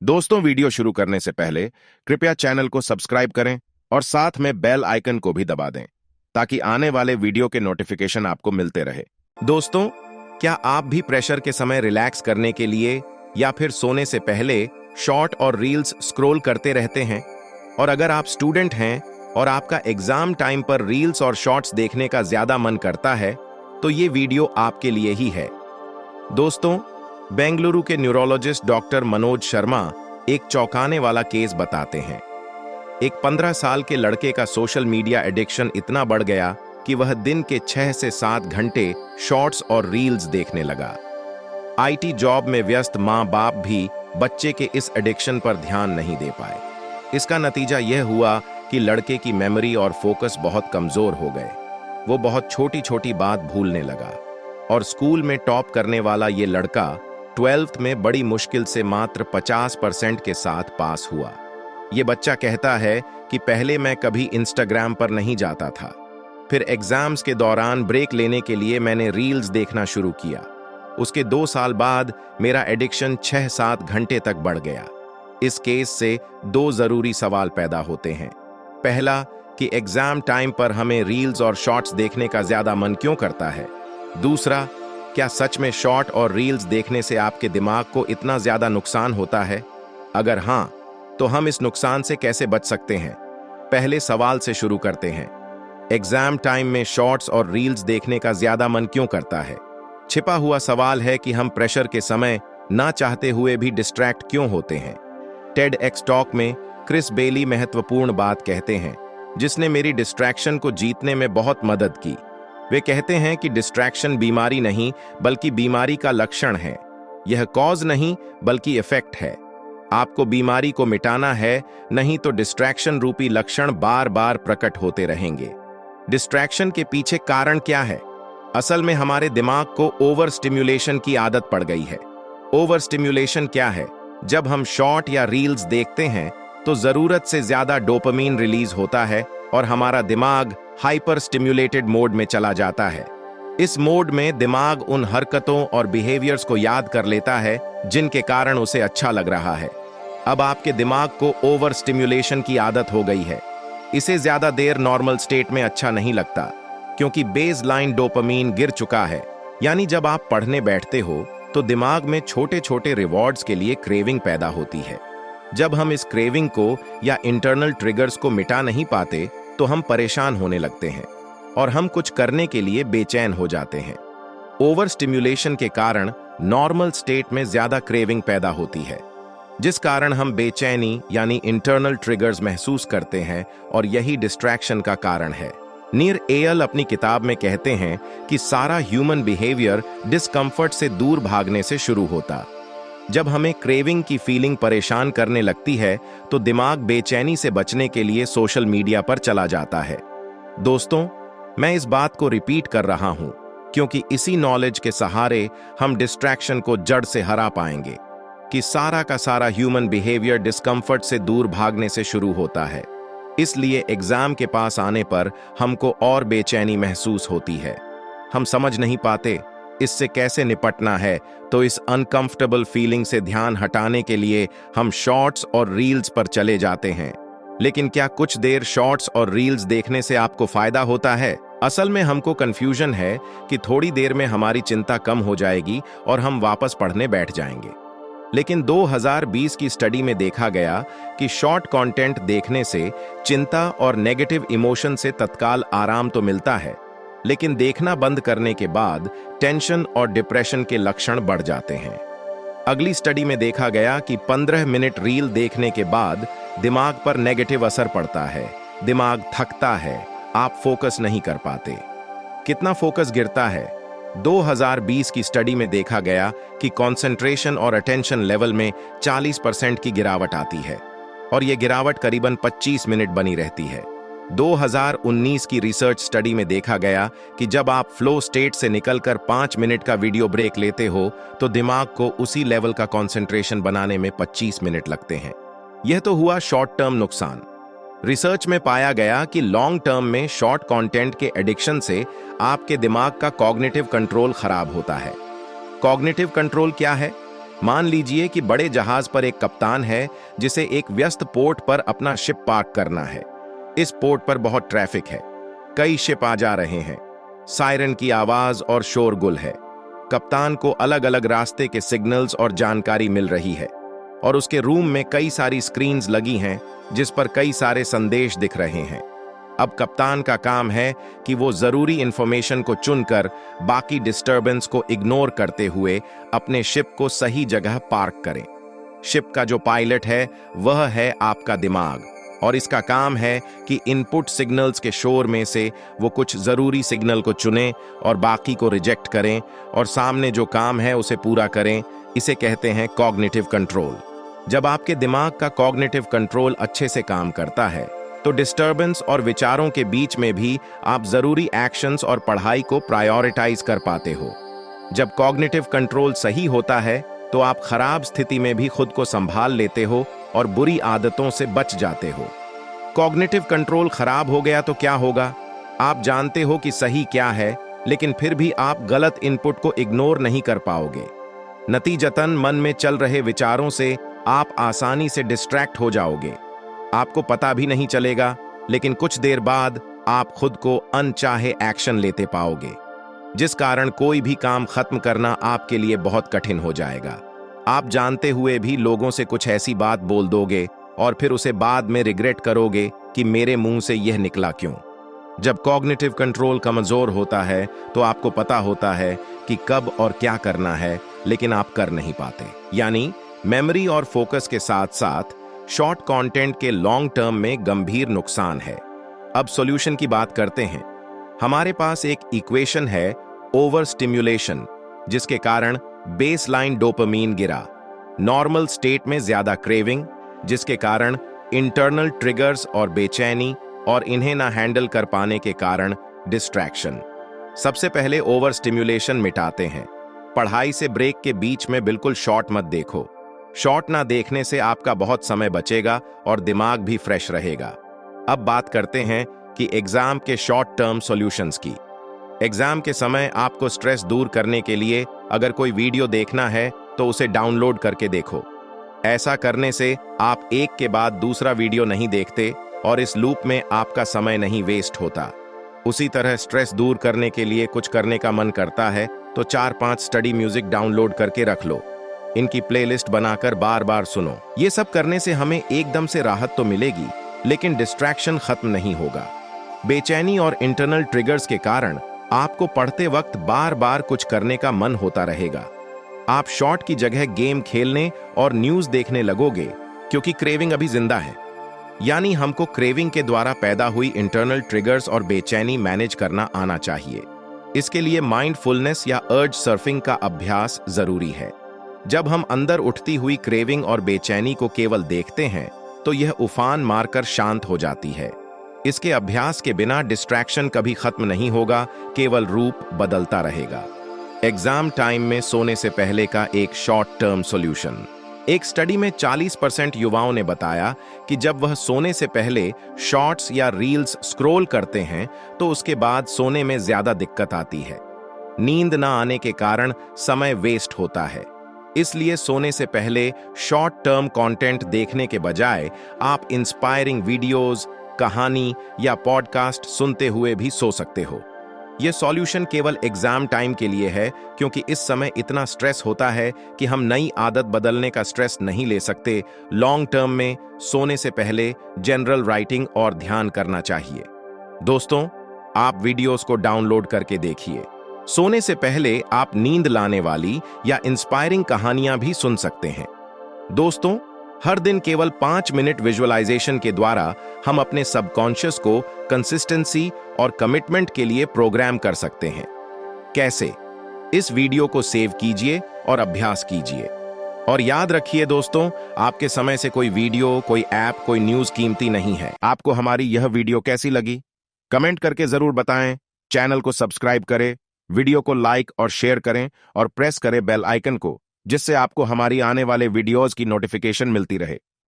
दोस्तों, वीडियो शुरू करने से पहले कृपया चैनल को सब्सक्राइब करें और साथ में बेल आइकन को भी दबा दें ताकि आने वाले वीडियो के नोटिफिकेशन आपको मिलते रहे। दोस्तों, क्या आप भी प्रेशर के समय रिलैक्स करने के लिए या फिर सोने से पहले शॉर्ट और रील्स स्क्रॉल करते रहते हैं? और अगर आप स्टूडेंट हैं और आपका एग्जाम टाइम पर रील्स और शॉर्ट्स देखने का ज्यादा मन करता है, तो ये वीडियो आपके लिए ही है। दोस्तों, बेंगलुरु के न्यूरोलॉजिस्ट डॉक्टर मनोज शर्मा एक चौंकाने वाला केस बताते हैं। एक 15 साल के लड़के का सोशल मीडिया एडिक्शन इतना बढ़ गया कि वह दिन के 6 से 7 घंटे शॉर्ट्स और रील्स देखने लगा। आईटी जॉब में व्यस्त माँ बाप भी बच्चे के इस एडिक्शन पर ध्यान नहीं दे पाए। इसका नतीजा यह हुआ कि लड़के की मेमोरी और फोकस बहुत कमजोर हो गए। वो बहुत छोटी छोटी बात भूलने लगा और स्कूल में टॉप करने वाला ये लड़का 12th में बड़ी मुश्किल से मात्र 50% के साथ पास हुआ। ये बच्चा कहता है कि पहले मैं कभी इंस्टाग्राम पर नहीं जाता था, फिर एग्जाम्स के दौरान ब्रेक लेने के लिए मैंने रील्स देखना शुरू किया। उसके 2 साल बाद मेरा एडिक्शन 6-7 घंटे तक बढ़ गया। इस केस से 2 जरूरी सवाल पैदा होते हैं। पहला, कि एग्जाम टाइम पर हमें रील्स और शॉर्ट्स देखने का ज्यादा मन क्यों करता है? दूसरा, क्या सच में शॉर्ट और रील्स देखने से आपके दिमाग को इतना ज्यादा नुकसान होता है? अगर हां, तो हम इस नुकसान से कैसे बच सकते हैं? पहले सवाल से शुरू करते हैं। एग्जाम टाइम में शॉर्ट्स और रील्स देखने का ज्यादा मन क्यों करता है? छिपा हुआ सवाल है कि हम प्रेशर के समय ना चाहते हुए भी डिस्ट्रैक्ट क्यों होते हैं। TEDx टॉक में क्रिस बेली महत्वपूर्ण बात कहते हैं, जिसने मेरी डिस्ट्रैक्शन को जीतने में बहुत मदद की। वे कहते हैं कि डिस्ट्रैक्शन बीमारी नहीं बल्कि बीमारी का लक्षण है। यह कॉज नहीं बल्कि इफेक्ट है। आपको बीमारी को मिटाना है, नहीं तो डिस्ट्रैक्शन रूपी लक्षण बार बार प्रकट होते रहेंगे। डिस्ट्रैक्शन के पीछे कारण क्या है? असल में हमारे दिमाग को ओवर स्टिम्युलेशन की आदत पड़ गई है। ओवर स्टिम्युलेशन क्या है? जब हम शॉर्ट या रील्स देखते हैं तो जरूरत से ज्यादा डोपामीन रिलीज होता है और हमारा दिमाग हाइपर स्टिम्युलेटेड मोड में चला जाता है। इस मोड में दिमाग उन हरकतों और बिहेवियर्स को याद कर लेता है जिनके कारण उसे अच्छा लग रहा है। अब आपके दिमाग को ओवर स्टिम्युलेशन की आदत हो गई है। इसे ज्यादा देर नॉर्मल स्टेट में अच्छा नहीं लगता, क्योंकि बेसलाइन डोपामीन गिर चुका है। यानी जब आप पढ़ने बैठते हो तो दिमाग में छोटे छोटे रिवॉर्ड्स के लिए क्रेविंग पैदा होती है। जब हम इस क्रेविंग को या इंटरनल ट्रिगर्स को मिटा नहीं पाते तो हम परेशान होने लगते हैं और हम कुछ करने के लिए बेचैन हो जाते हैं। ओवर स्टिम्युलेशन के कारण नॉर्मल स्टेट में ज्यादा क्रेविंग पैदा होती है, जिस कारण हम बेचैनी यानी इंटरनल ट्रिगर्स महसूस करते हैं, और यही डिस्ट्रैक्शन का कारण है। नीर एयल अपनी किताब में कहते हैं कि सारा ह्यूमन बिहेवियर डिस्कंफर्ट से दूर भागने से शुरू होता। जब हमें क्रेविंग की फीलिंग परेशान करने लगती है तो दिमाग बेचैनी से बचने के लिए सोशल मीडिया पर चला जाता है। दोस्तों, मैं इस बात को रिपीट कर रहा हूं क्योंकि इसी नॉलेज के सहारे हम डिस्ट्रैक्शन को जड़ से हरा पाएंगे कि सारा का सारा ह्यूमन बिहेवियर डिस्कंफर्ट से दूर भागने से शुरू होता है। इसलिए एग्जाम के पास आने पर हमको और बेचैनी महसूस होती है। हम समझ नहीं पाते इससे कैसे निपटना है, तो इस अनकंफर्टेबल फीलिंग से ध्यान हटाने के लिए हम शॉर्ट्स और रील्स पर चले जाते हैं। लेकिन क्या कुछ देर शॉर्ट्स और रील्स देखने से आपको फायदा होता है? असल में हमको कंफ्यूजन है कि थोड़ी देर में हमारी चिंता कम हो जाएगी और हम वापस पढ़ने बैठ जाएंगे। लेकिन 2020 की स्टडी में देखा गया कि शॉर्ट कंटेंट देखने से चिंता और नेगेटिव इमोशन से तत्काल आराम तो मिलता है, लेकिन देखना बंद करने के बाद टेंशन और डिप्रेशन के लक्षण बढ़ जाते हैं। अगली स्टडी में देखा गया कि 15 मिनट रील देखने के बाद दिमाग पर नेगेटिव असर पड़ता है। दिमाग थकता है, आप फोकस नहीं कर पाते। कितना फोकस गिरता है? 2020 की स्टडी में देखा गया कि कंसंट्रेशन और अटेंशन लेवल में 40% की गिरावट आती है और यह गिरावट करीबन 25 मिनट बनी रहती है। 2019 की रिसर्च स्टडी में देखा गया कि जब आप फ्लो स्टेट से निकलकर 5 मिनट का वीडियो ब्रेक लेते हो तो दिमाग को उसी लेवल का कंसंट्रेशन बनाने में 25 मिनट लगते हैं। यह तो हुआ शॉर्ट टर्म नुकसान। रिसर्च में पाया गया कि लॉन्ग टर्म में शॉर्ट कंटेंट के एडिक्शन से आपके दिमाग का कॉग्निटिव कंट्रोल खराब होता है। कॉग्निटिव कंट्रोल क्या है? मान लीजिए कि बड़े जहाज पर एक कप्तान है जिसे एक व्यस्त पोर्ट पर अपना शिप पार्क करना है। इस पोर्ट पर बहुत ट्रैफिक है, कई शिप आ जा रहे हैं, सायरन की आवाज और शोरगुल है। कप्तान को अलग अलग रास्ते के सिग्नल्स और जानकारी मिल रही है और उसके रूम में कई सारी स्क्रीन्स लगी हैं जिस पर कई सारे संदेश दिख रहे हैं। अब कप्तान का काम है कि वो जरूरी इंफॉर्मेशन को चुनकर बाकी डिस्टरबेंस को इग्नोर करते हुए अपने शिप को सही जगह पार्क करें। शिप का जो पायलट है वह है आपका दिमाग, और इसका काम है कि इनपुट सिग्नल्स के शोर में से वो कुछ जरूरी सिग्नल को चुनें और बाकी को रिजेक्ट करें और सामने जो काम है उसे पूरा करें। इसे कहते हैं कॉग्निटिव कंट्रोल। जब आपके दिमाग का कॉग्निटिव कंट्रोल अच्छे से काम करता है तो डिस्टरबेंस और विचारों के बीच में भी आप जरूरी एक्शंस और पढ़ाई को प्रायोरिटाइज कर पाते हो। जब कॉग्निटिव कंट्रोल सही होता है तो आप खराब स्थिति में भी खुद को संभाल लेते हो और बुरी आदतों से बच जाते हो। कॉग्निटिव कंट्रोल खराब हो गया तो क्या होगा? आप जानते हो कि सही क्या है, लेकिन फिर भी आप गलत इनपुट को इग्नोर नहीं कर पाओगे। नतीजतन मन में चल रहे विचारों से आप आसानी से डिस्ट्रैक्ट हो जाओगे। आपको पता भी नहीं चलेगा, लेकिन कुछ देर बाद आप खुद को अनचाहे एक्शन लेते पाओगे, जिस कारण कोई भी काम खत्म करना आपके लिए बहुत कठिन हो जाएगा। आप जानते हुए भी लोगों से कुछ ऐसी बात बोल दोगे और फिर उसे बाद में रिग्रेट करोगे कि मेरे मुंह से यह निकला क्यों। जब कॉग्निटिव कंट्रोल कमजोर होता है तो आपको पता होता है कि कब और क्या करना है, लेकिन आप कर नहीं पाते। यानी मेमोरी और फोकस के साथ साथ शॉर्ट कंटेंट के लॉन्ग टर्म में गंभीर नुकसान है। अब सॉल्यूशन की बात करते हैं। हमारे पास एक इक्वेशन है ओवर स्टिम्युलेशन, जिसके कारण बेसलाइन डोपामीन गिरा, नॉर्मल स्टेट में ज्यादा क्रेविंग, जिसके कारण इंटरनल ट्रिगर्स और बेचैनी, और इन्हें ना हैंडल कर पाने के कारण डिस्ट्रैक्शन। सबसे पहले ओवर स्टिम्युलेशन मिटाते हैं। पढ़ाई से ब्रेक के बीच में बिल्कुल शॉर्ट मत देखो। शॉर्ट ना देखने से आपका बहुत समय बचेगा और दिमाग भी फ्रेश रहेगा। अब बात करते हैं कि एग्जाम के शॉर्ट टर्म सॉल्यूशंस की। एग्जाम के समय आपको स्ट्रेस दूर करने के लिए अगर कोई वीडियो देखना है तो उसे डाउनलोड करके देखो। ऐसा करने से आप एक के बाद दूसरा वीडियो नहीं देखते और इस लूप में आपका समय नहीं वेस्ट होता। उसी तरह स्ट्रेस दूर करने के लिए कुछ करने का मन करता है तो 4-5 स्टडी म्यूजिक डाउनलोड करके रख लो। इनकी प्लेलिस्ट बनाकर बार बार सुनो। ये सब करने से हमें एकदम से राहत तो मिलेगी, लेकिन डिस्ट्रैक्शन खत्म नहीं होगा। बेचैनी और इंटरनल ट्रिगर्स के कारण आपको पढ़ते वक्त बार बार कुछ करने का मन होता रहेगा। आप शॉर्ट की जगह गेम खेलने और न्यूज देखने लगोगे, क्योंकि क्रेविंग अभी जिंदा है। यानी हमको क्रेविंग के द्वारा पैदा हुई इंटरनल ट्रिगर्स और बेचैनी मैनेज करना आना चाहिए। इसके लिए माइंडफुलनेस या अर्ज सर्फिंग का अभ्यास जरूरी है। जब हम अंदर उठती हुई क्रेविंग और बेचैनी को केवल देखते हैं तो यह उफान मारकर शांत हो जाती है। इसके अभ्यास के बिना डिस्ट्रैक्शन कभी खत्म नहीं होगा, केवल रूप बदलता रहेगा। एग्जाम टाइम में सोने से पहले का एक शॉर्ट टर्म सॉल्यूशन। एक स्टडी में 40% युवाओं ने बताया कि जब वह सोने से पहले शॉर्ट्स या रील्स स्क्रॉल करते हैं तो उसके बाद सोने में ज्यादा दिक्कत आती है। नींद ना आने के कारण समय वेस्ट होता है। इसलिए सोने से पहले शॉर्ट टर्म कंटेंट देखने के बजाय आप इंस्पायरिंग वीडियोस, कहानी या पॉडकास्ट सुनते हुए भी सो सकते हो। यह सॉल्यूशन केवल एग्जाम टाइम के लिए है, क्योंकि इस समय इतना स्ट्रेस होता है कि हम नई आदत बदलने का स्ट्रेस नहीं ले सकते। लॉन्ग टर्म में सोने से पहले जनरल राइटिंग और ध्यान करना चाहिए। दोस्तों, आप वीडियोस को डाउनलोड करके देखिए। सोने से पहले आप नींद लाने वाली या इंस्पायरिंग कहानियां भी सुन सकते हैं। दोस्तों, हर दिन केवल 5 मिनट विजुअलाइजेशन के द्वारा हम अपने सबकॉन्शियस को कंसिस्टेंसी और कमिटमेंट के लिए प्रोग्राम कर सकते हैं। कैसे? इस वीडियो को सेव कीजिए और अभ्यास कीजिए। और याद रखिए दोस्तों, आपके समय से कोई वीडियो, कोई ऐप, कोई न्यूज कीमती नहीं है। आपको हमारी यह वीडियो कैसी लगी? कमेंट करके जरूर बताएं। चैनल को सब्सक्राइब करें, वीडियो को लाइक और शेयर करें और प्रेस करें बेल आइकन को, जिससे आपको हमारी आने वाले वीडियोस की नोटिफिकेशन मिलती रहे।